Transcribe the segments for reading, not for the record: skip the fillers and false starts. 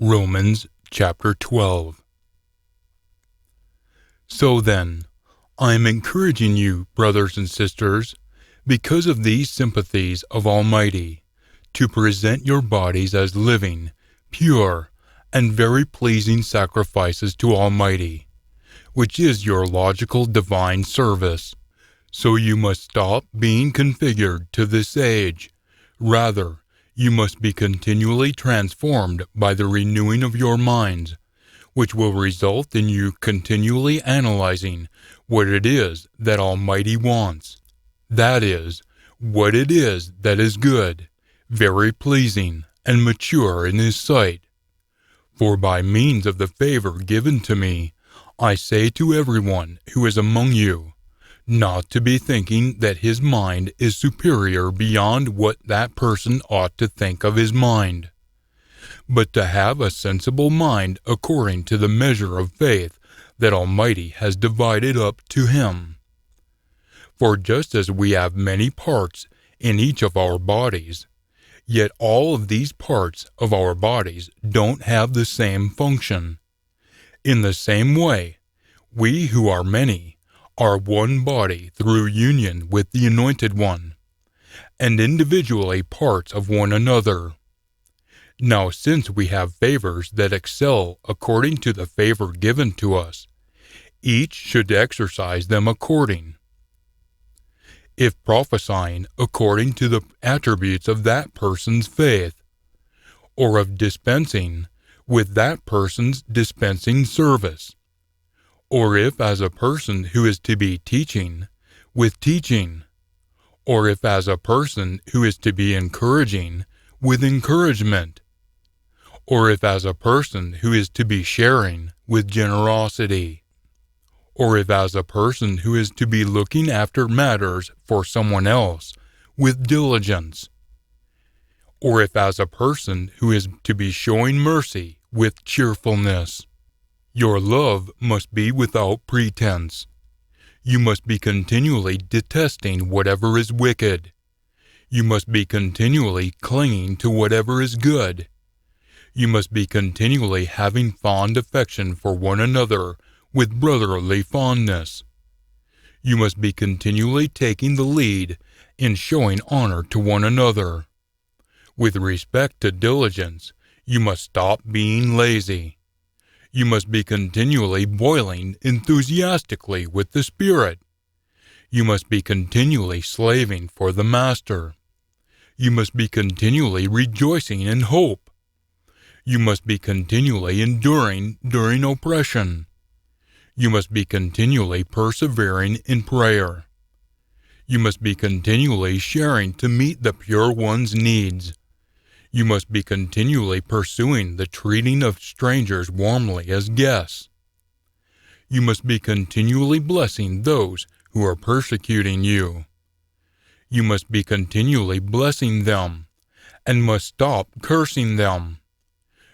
Romans chapter 12. So then, I am encouraging you, brothers and sisters, because of these sympathies of Almighty, to present your bodies as living, pure, and very pleasing sacrifices to Almighty, which is your logical divine service. So you must stop being configured to this age. Rather, you must be continually transformed by the renewing of your minds, which will result in you continually analyzing what it is that Almighty wants. That is, what it is that is good, very pleasing, and mature in His sight. For by means of the favor given to me, I say to everyone who is among you, not to be thinking that his mind is superior beyond what that person ought to think of his mind, but to have a sensible mind according to the measure of faith that Almighty has divided up to him. For just as we have many parts in each of our bodies, yet all of these parts of our bodies don't have the same function. In the same way, we who are many are one body through union with the Anointed One, and individually parts of one another. Now since we have favors that excel according to the favor given to us, each should exercise them according. If prophesying according to the attributes of that person's faith, or of dispensing with that person's dispensing service, or if as a person who is to be teaching, with teaching, or if as a person who is to be encouraging, with encouragement, or if as a person who is to be sharing, with generosity, or if as a person who is to be looking after matters for someone else, with diligence, or if as a person who is to be showing mercy, with cheerfulness. Your love must be without pretense. You must be continually detesting whatever is wicked. You must be continually clinging to whatever is good. You must be continually having fond affection for one another with brotherly fondness. You must be continually taking the lead in showing honor to one another. With respect to diligence, you must stop being lazy. You must be continually boiling enthusiastically with the Spirit. You must be continually slaving for the Master. You must be continually rejoicing in hope. You must be continually enduring during oppression. You must be continually persevering in prayer. You must be continually sharing to meet the pure one's needs. You must be continually pursuing the treating of strangers warmly as guests. You must be continually blessing those who are persecuting you. You must be continually blessing them, and must stop cursing them.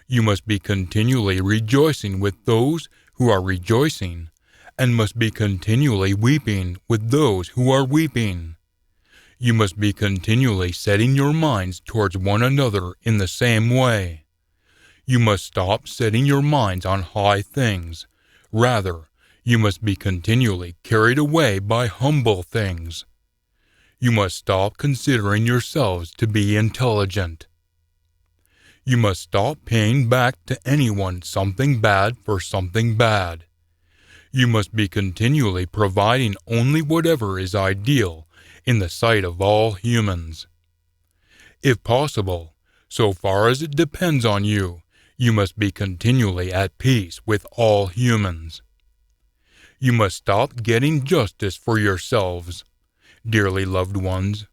You must be continually rejoicing with those who are rejoicing, and must be continually weeping with those who are weeping. You must be continually setting your minds towards one another in the same way. You must stop setting your minds on high things. Rather, you must be continually carried away by humble things. You must stop considering yourselves to be intelligent. You must stop paying back to anyone something bad for something bad. You must be continually providing only whatever is ideal in the sight of all humans. If possible, so far as it depends on you, you must be continually at peace with all humans. You must stop getting justice for yourselves, dearly loved ones.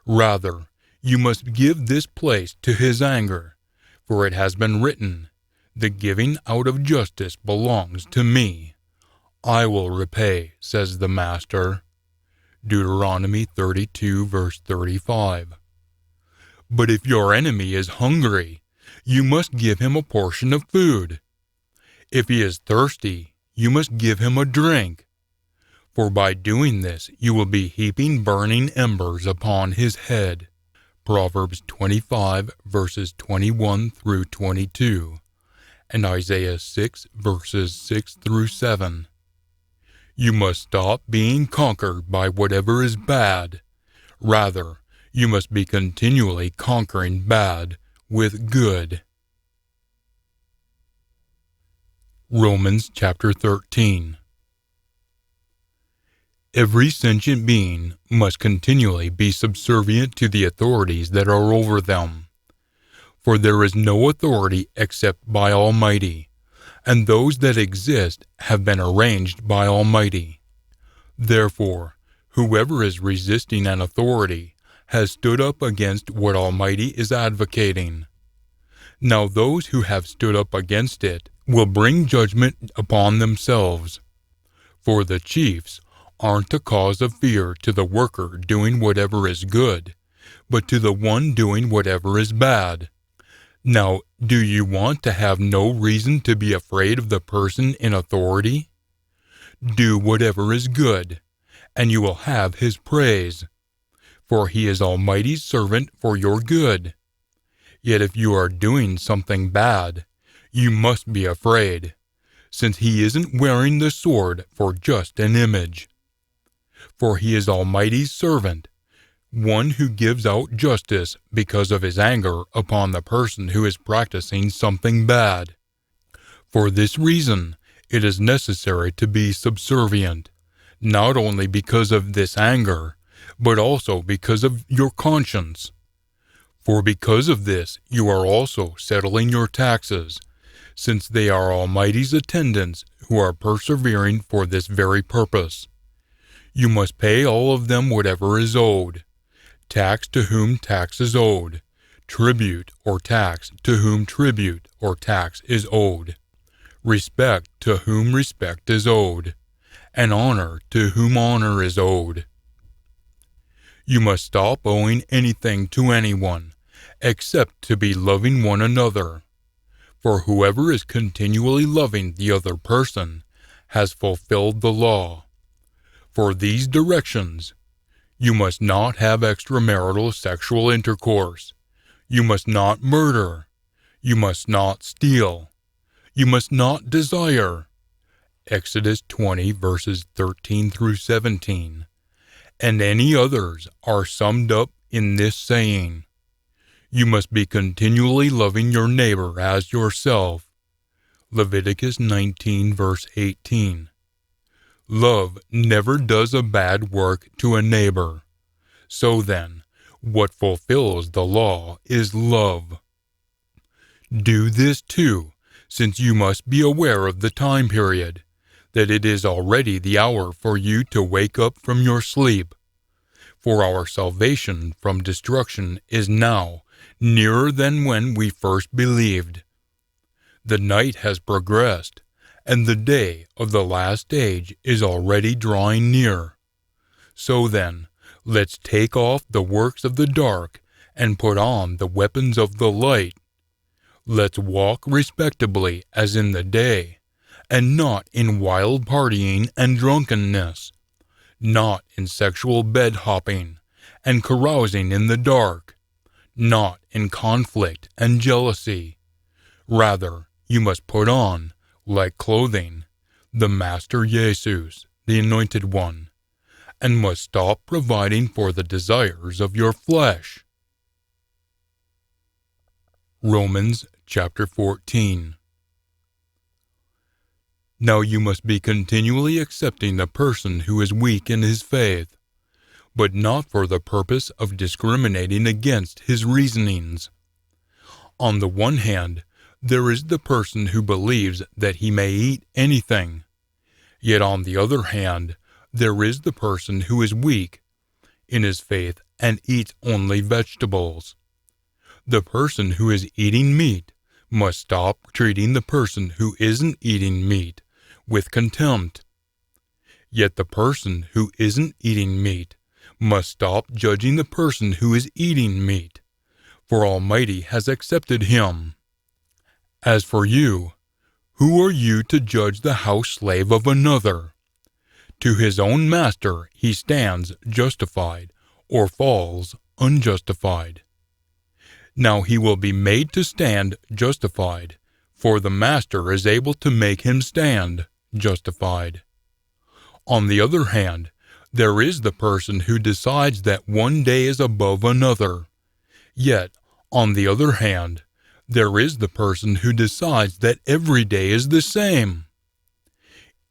Rather, you must give this place to His anger, for it has been written, "The giving out of justice belongs to me. I will repay," says the Master. Deuteronomy 32, verse 35. But if your enemy is hungry, you must give him a portion of food. If he is thirsty, you must give him a drink. For by doing this, you will be heaping burning embers upon his head. Proverbs 25, verses 21 through 22. and Isaiah 6 verses 6 through 7. You must stop being conquered by whatever is bad. Rather, you must be continually conquering bad with good. Romans chapter 13. Every sentient being must continually be subservient to the authorities that are over them. For there is no authority except by Almighty, and those that exist have been arranged by Almighty. Therefore, whoever is resisting an authority has stood up against what Almighty is advocating. Now those who have stood up against it will bring judgment upon themselves. For the chiefs aren't a cause of fear to the worker doing whatever is good, but to the one doing whatever is bad. Now, do you want to have no reason to be afraid of the person in authority? Do whatever is good, and you will have his praise, for he is Almighty's servant for your good. Yet if you are doing something bad, you must be afraid, since he isn't wearing the sword for just an image. For he is Almighty's servant, one who gives out justice because of his anger upon the person who is practicing something bad. For this reason, it is necessary to be subservient, not only because of this anger, but also because of your conscience. For because of this, you are also settling your taxes, since they are Almighty's attendants who are persevering for this very purpose. You must pay all of them whatever is owed, tax to whom tax is owed, tribute or tax to whom tribute or tax is owed, respect to whom respect is owed, and honor to whom honor is owed. You must stop owing anything to anyone, except to be loving one another. For whoever is continually loving the other person has fulfilled the law. For these directions, you must not have extramarital sexual intercourse. You must not murder. You must not steal. You must not desire. Exodus 20 verses 13 through 17. And any others are summed up in this saying: you must be continually loving your neighbor as yourself. Leviticus 19 verse 18. Love never does a bad work to a neighbor. So then, what fulfills the law is love. Do this too, since you must be aware of the time period, that it is already the hour for you to wake up from your sleep. For our salvation from destruction is now nearer than when we first believed. The night has progressed, and the day of the last age is already drawing near. So then, let's take off the works of the dark and put on the weapons of the light. Let's walk respectably as in the day, and not in wild partying and drunkenness, not in sexual bed-hopping and carousing in the dark, not in conflict and jealousy. Rather, you must put on, like clothing, the Master Jesus, the Anointed One, and must stop providing for the desires of your flesh. Romans chapter 14. Now you must be continually accepting the person who is weak in his faith, but not for the purpose of discriminating against his reasonings. On the one hand, there is the person who believes that he may eat anything. Yet on the other hand, there is the person who is weak in his faith and eats only vegetables. The person who is eating meat must stop treating the person who isn't eating meat with contempt. Yet the person who isn't eating meat must stop judging the person who is eating meat, for Almighty has accepted him. As for you, who are you to judge the house slave of another? To his own master he stands justified, or falls unjustified. Now he will be made to stand justified, for the master is able to make him stand, justified. On the other hand, there is the person who decides that one day is above another. Yet, on the other hand, there is the person who decides that every day is the same.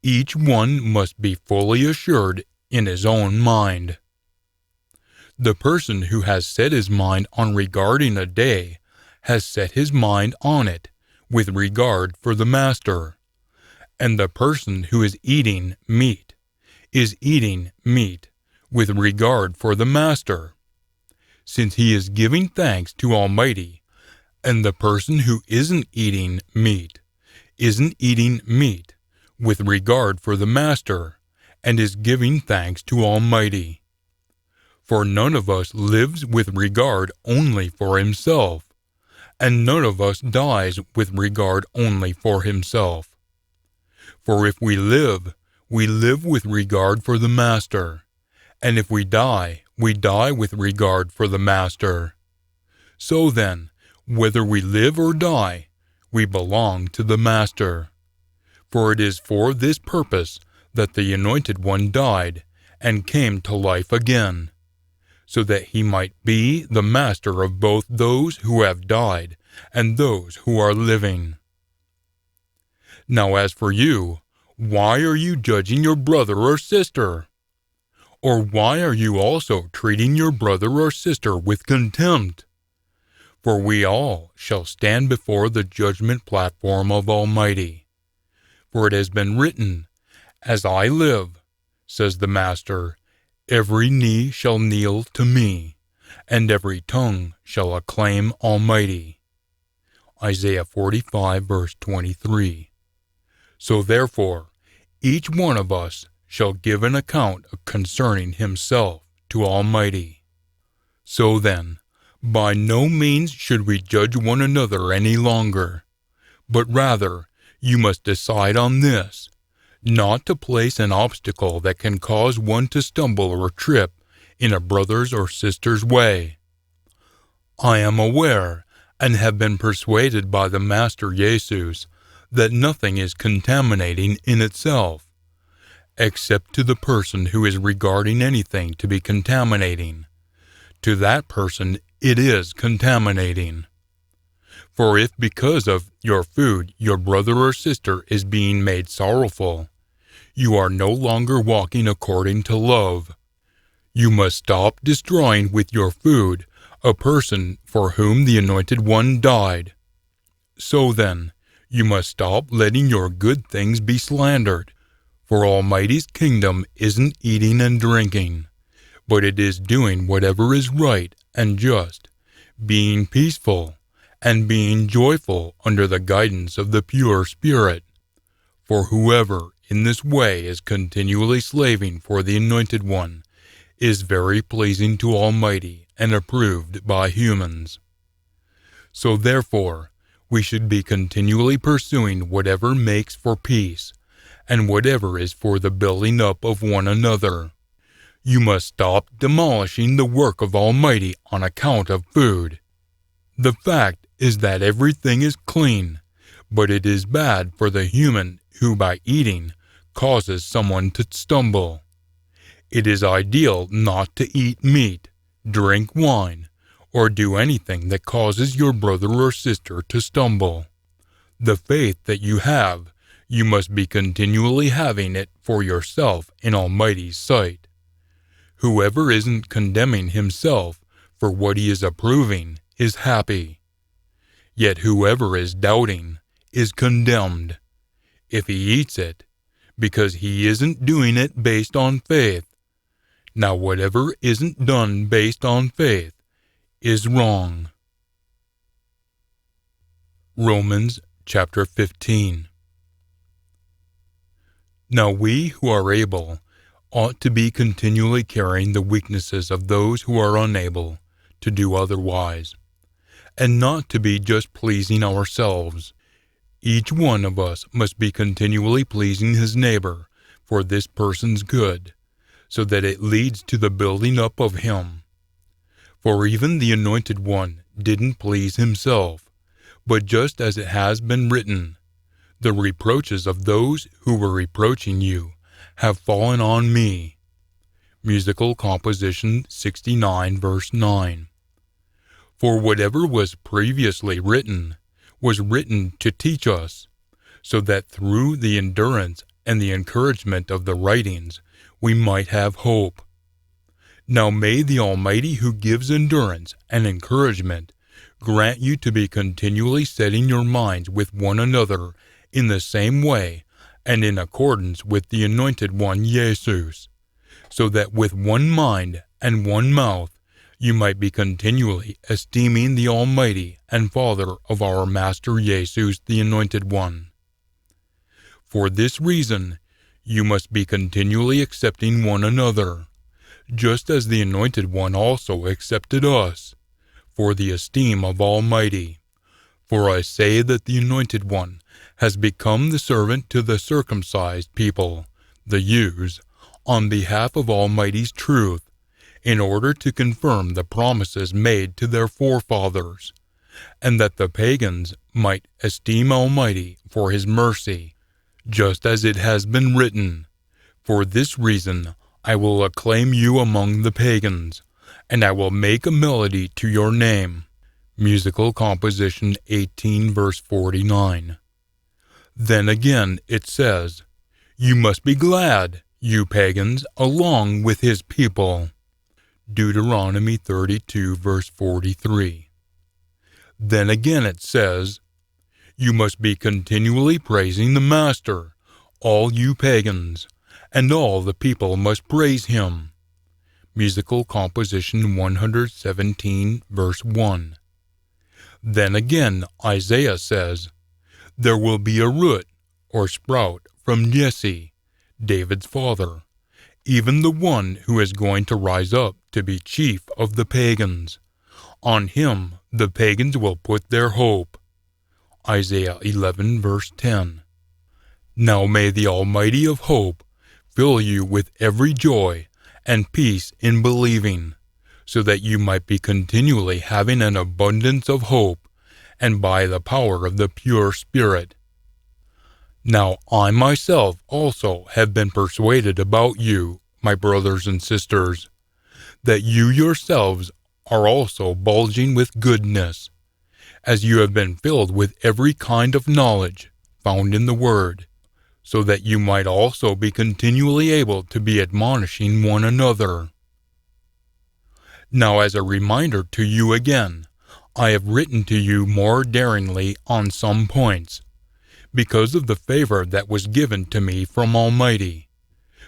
Each one must be fully assured in his own mind. The person who has set his mind on regarding a day has set his mind on it with regard for the master. And the person who is eating meat is eating meat with regard for the master, since he is giving thanks to Almighty. And the person who isn't eating meat with regard for the master, and is giving thanks to Almighty. For none of us lives with regard only for himself, and none of us dies with regard only for himself. For if we live with regard for the master, and if we die with regard for the master. So then, whether we live or die, we belong to the master. For it is for this purpose that the Anointed One died and came to life again, so that he might be the master of both those who have died and those who are living. Now as for you, why are you judging your brother or sister? Or why are you also treating your brother or sister with contempt? For we all shall stand before the judgment platform of Almighty. For it has been written, "As I live, says the Master, every knee shall kneel to me, and every tongue shall acclaim Almighty." Isaiah 45, verse 23. So therefore, each one of us shall give an account concerning himself to Almighty. So then, by no means should we judge one another any longer, but rather you must decide on this, not to place an obstacle that can cause one to stumble or trip in a brother's or sister's way. I am aware and have been persuaded by the Master Jesus that nothing is contaminating in itself, except to the person who is regarding anything to be contaminating. To that person it is contaminating. For if because of your food your brother or sister is being made sorrowful, you are no longer walking according to love. You must stop destroying with your food a person for whom the Anointed One died. So then, you must stop letting your good things be slandered, for Almighty's kingdom isn't eating and drinking, but it is doing whatever is right and just, being peaceful, and being joyful under the guidance of the pure Spirit. For whoever in this way is continually slaving for the Anointed One is very pleasing to Almighty and approved by humans. So therefore, we should be continually pursuing whatever makes for peace, and whatever is for the building up of one another. You must stop demolishing the work of Almighty on account of food. The fact is that everything is clean, but it is bad for the human who by eating causes someone to stumble. It is ideal not to eat meat, drink wine, or do anything that causes your brother or sister to stumble. The faith that you have, you must be continually having it for yourself in Almighty's sight. Whoever isn't condemning himself for what he is approving is happy. Yet whoever is doubting is condemned, if he eats it, because he isn't doing it based on faith. Now whatever isn't done based on faith is wrong. Romans chapter 15. Now we who are able ought to be continually carrying the weaknesses of those who are unable to do otherwise, and not to be just pleasing ourselves. Each one of us must be continually pleasing his neighbor for this person's good, so that it leads to the building up of him. For even the Anointed One didn't please himself, But just as it has been written, the reproaches of those who were reproaching you have fallen on me. Musical Composition 69, verse 9. For whatever was previously written was written to teach us, so that through the endurance and the encouragement of the writings we might have hope. Now may the Almighty who gives endurance and encouragement grant you to be continually setting your minds with one another in the same way and in accordance with the Anointed One Jesus, so that with one mind and one mouth you might be continually esteeming the Almighty and Father of our Master Jesus the Anointed One. For this reason you must be continually accepting one another, just as the Anointed One also accepted us, for the esteem of Almighty. For I say that the Anointed One has become the servant to the circumcised people, the Jews, on behalf of Almighty's truth, in order to confirm the promises made to their forefathers, and that the pagans might esteem Almighty for his mercy, just as it has been written, For this reason I will acclaim you among the pagans, and I will make a melody to your name. Musical Composition 18, verse 49. Then again it says, You must be glad, you pagans, along with his people. Deuteronomy 32, verse 43. Then again it says, You must be continually praising the Master, all you pagans, and all the people must praise him. Musical Composition 117, verse 1. Then again Isaiah says, There will be a root, or sprout, from Jesse, David's father, even the one who is going to rise up to be chief of the pagans. On him the pagans will put their hope. Isaiah 11, verse 10. Now may the Almighty of hope fill you with every joy and peace in believing, so that you might be continually having an abundance of hope, and by the power of the pure Spirit. Now I myself also have been persuaded about you, my brothers and sisters, that you yourselves are also bulging with goodness, as you have been filled with every kind of knowledge found in the Word, so that you might also be continually able to be admonishing one another. Now as a reminder to you again, I have written to you more daringly on some points, because of the favor that was given to me from Almighty,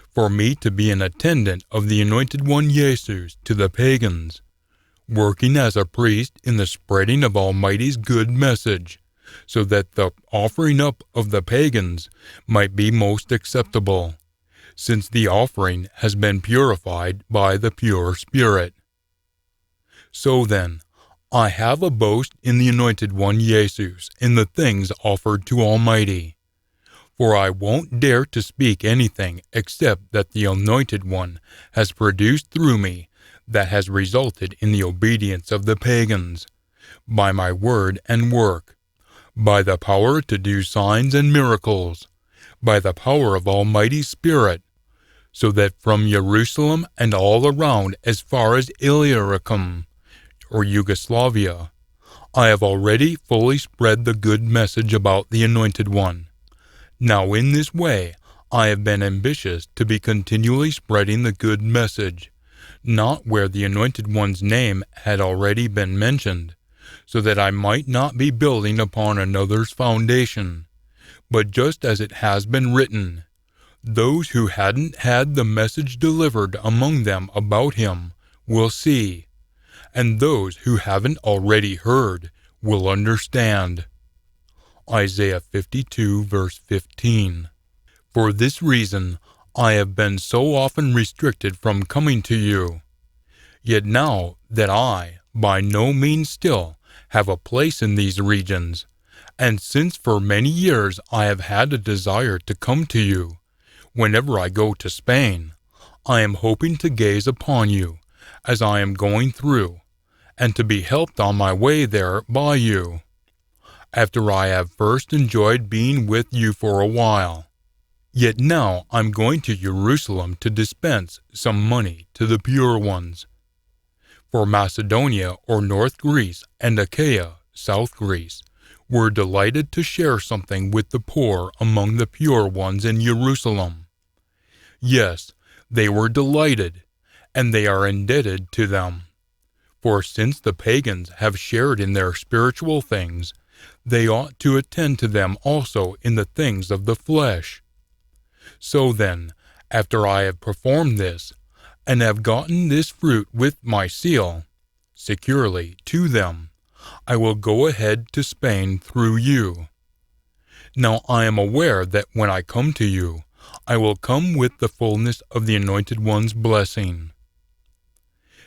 for me to be an attendant of the Anointed One Jesus to the pagans, working as a priest in the spreading of Almighty's good message, so that the offering up of the pagans might be most acceptable, since the offering has been purified by the pure Spirit. So then, I have a boast in the Anointed One Jesus in the things offered to Almighty. For I won't dare to speak anything except that the Anointed One has produced through me that has resulted in the obedience of the pagans, by my word and work, by the power to do signs and miracles, by the power of Almighty Spirit, so that from Jerusalem and all around as far as Illyricum, or Yugoslavia, I have already fully spread the good message about the Anointed One. Now in this way I have been ambitious to be continually spreading the good message, not where the Anointed One's name had already been mentioned, so that I might not be building upon another's foundation, but just as it has been written, those who hadn't had the message delivered among them about him will see, and those who haven't already heard will understand. Isaiah 52, verse 15. For this reason I have been so often restricted from coming to you. Yet now that I, by no means still, have a place in these regions, and since for many years I have had a desire to come to you, whenever I go to Spain, I am hoping to gaze upon you, as I am going through, and to be helped on my way there by you. after I have first enjoyed being with you for a while. Yet now I'm going to Jerusalem to dispense some money to the pure ones. For Macedonia or North Greece and Achaia, South Greece, were delighted to share something with the poor among the pure ones in Jerusalem. Yes, they were delighted, and they are indebted to them. For since the pagans have shared in their spiritual things, they ought to attend to them also in the things of the flesh. So then, after I have performed this, and have gotten this fruit with my seal, securely to them, I will go ahead to Spain through you. Now I am aware that when I come to you, I will come with the fullness of the Anointed One's blessing.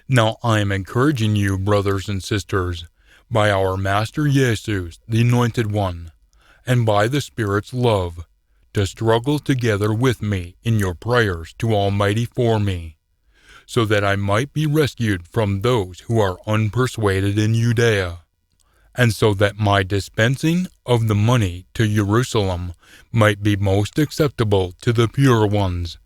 Now I am encouraging you, brothers and sisters, by our Master Jesus, the Anointed One, and by the Spirit's love, to struggle together with me in your prayers to Almighty for me, so that I might be rescued from those who are unpersuaded in Judea, and so that my dispensing of the money to Jerusalem might be most acceptable to the pure ones,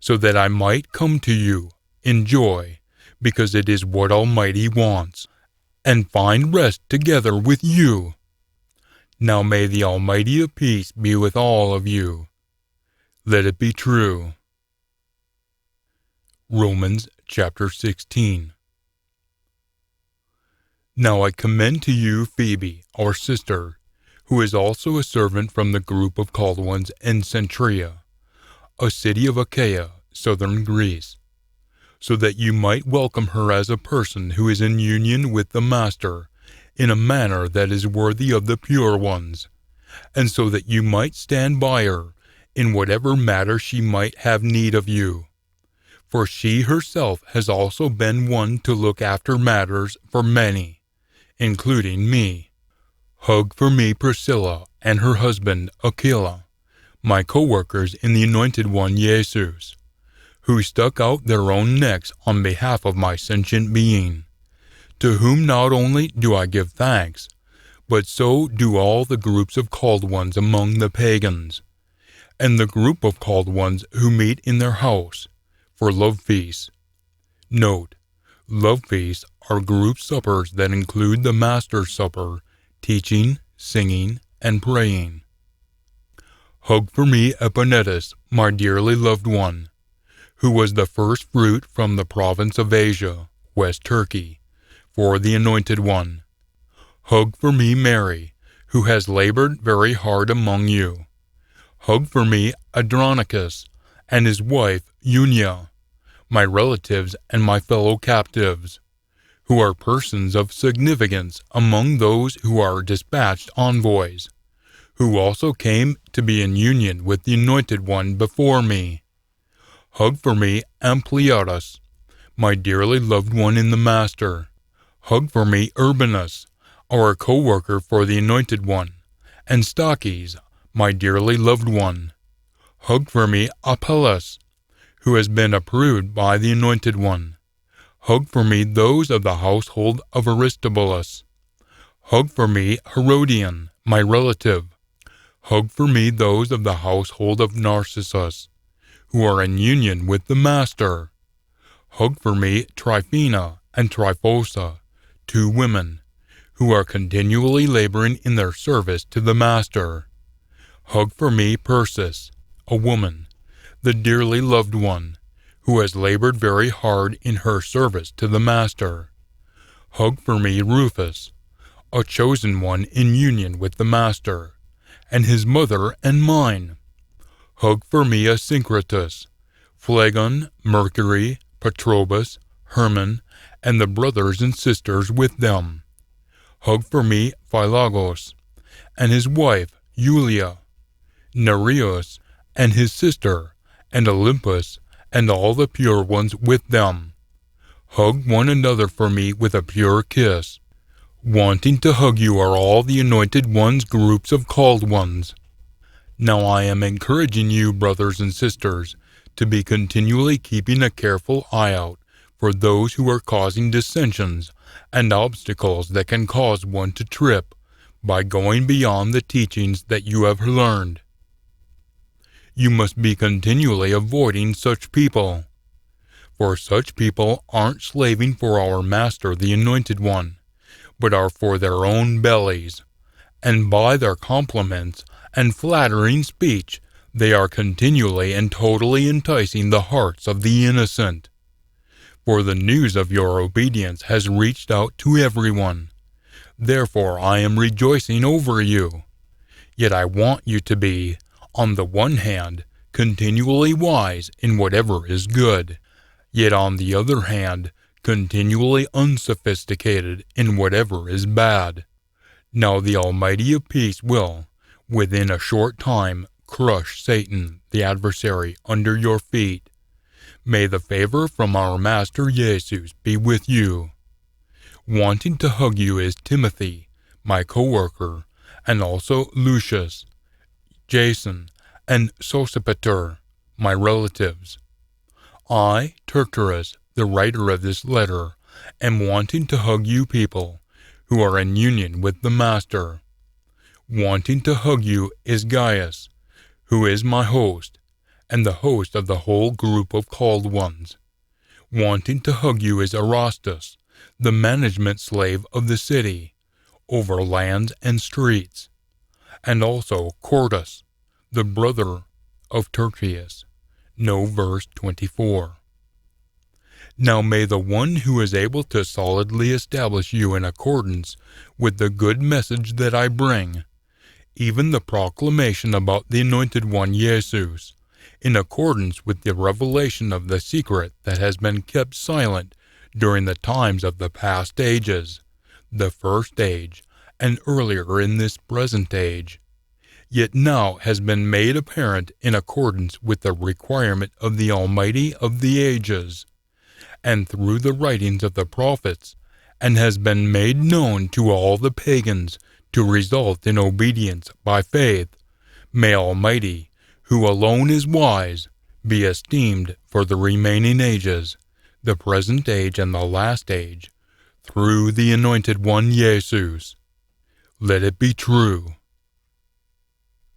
so that I might come to you in joy, because it is what Almighty wants, and find rest together with you. Now may the Almighty of peace be with all of you. Let it be true. Romans chapter 16. Now I commend to you Phoebe, our sister, who is also a servant from the group of called ones in Centria, a city of Achaia, southern Greece, so that you might welcome her as a person who is in union with the Master, in a manner that is worthy of the pure ones, and so that you might stand by her in whatever matter she might have need of you. For she herself has also been one to look after matters for many, including me. Hug for me Priscilla and her husband Aquila, my co-workers in the Anointed One Jesus, who stuck out their own necks on behalf of my sentient being, to whom not only do I give thanks, but so do all the groups of called ones among the pagans, and the group of called ones who meet in their house, for love feasts. Note, love feasts are group suppers that include the Master's Supper, teaching, singing, and praying. Hug for me Epanetus, my dearly loved one, who was the first fruit from the province of Asia, West Turkey, for the Anointed One. Hug for me Mary, who has labored very hard among you. Hug for me Andronicus and his wife Eunia, my relatives and my fellow captives, who are persons of significance among those who are dispatched envoys, who also came to be in union with the Anointed One before me. Hug for me Ampliatus, my dearly loved one in the Master. Hug for me Urbanus, our co-worker for the Anointed One, and Stachys, my dearly loved one. Hug for me Apelles, who has been approved by the Anointed One. Hug for me those of the household of Aristobulus. Hug for me Herodion, my relative. Hug for me those of the household of Narcissus, who are in union with the Master. Hug for me Tryphena and Tryphosa, 2 women, who are continually laboring in their service to the Master. Hug for me Persis, a woman, the dearly loved one, who has labored very hard in her service to the Master. Hug for me Rufus, a chosen one in union with the Master, and his mother and mine. Hug for me Asyncritus, Phlegon, Mercury, Patrobas, Herman, and the brothers and sisters with them. Hug for me Philagos, and his wife Julia, Nereus, and his sister, and Olympus, and all the pure ones with them. Hug one another for me with a pure kiss. Wanting to hug you are all the Anointed One's groups of called ones. Now I am encouraging you, brothers and sisters, to be continually keeping a careful eye out for those who are causing dissensions and obstacles that can cause one to trip by going beyond the teachings that you have learned. You must be continually avoiding such people, for such people aren't slaving for our Master, the Anointed One, but are for their own bellies, and by their compliments and flattering speech they are continually and totally enticing the hearts of the innocent. For the news of your obedience has reached out to everyone. Therefore I am rejoicing over you. Yet I want you to be, on the one hand, continually wise in whatever is good, yet on the other hand, continually unsophisticated in whatever is bad. Now the Almighty of Peace will, within a short time, crush Satan, the adversary, under your feet. May the favor from our Master Jesus be with you. Wanting to hug you is Timothy, my co-worker, and also Lucius, Jason, and Sosipater, my relatives. I, Tertullus, the writer of this letter, am wanting to hug you people who are in union with the Master. Wanting to hug you is Gaius, who is my host, and the host of the whole group of called ones. Wanting to hug you is Erastus, the management slave of the city, over lands and streets, and also Quartus, the brother of Tertius. No verse 24. Now may the one who is able to solidly establish you in accordance with the good message that I bring, even the proclamation about the Anointed One Jesus, in accordance with the revelation of the secret that has been kept silent during the times of the past ages, the first age, and earlier in this present age, yet now has been made apparent in accordance with the requirement of the Almighty of the ages, and through the writings of the prophets, and has been made known to all the pagans to result in obedience by faith. May Almighty, who alone is wise, be esteemed for the remaining ages, the present age and the last age, through the Anointed One Jesus. Let it be true.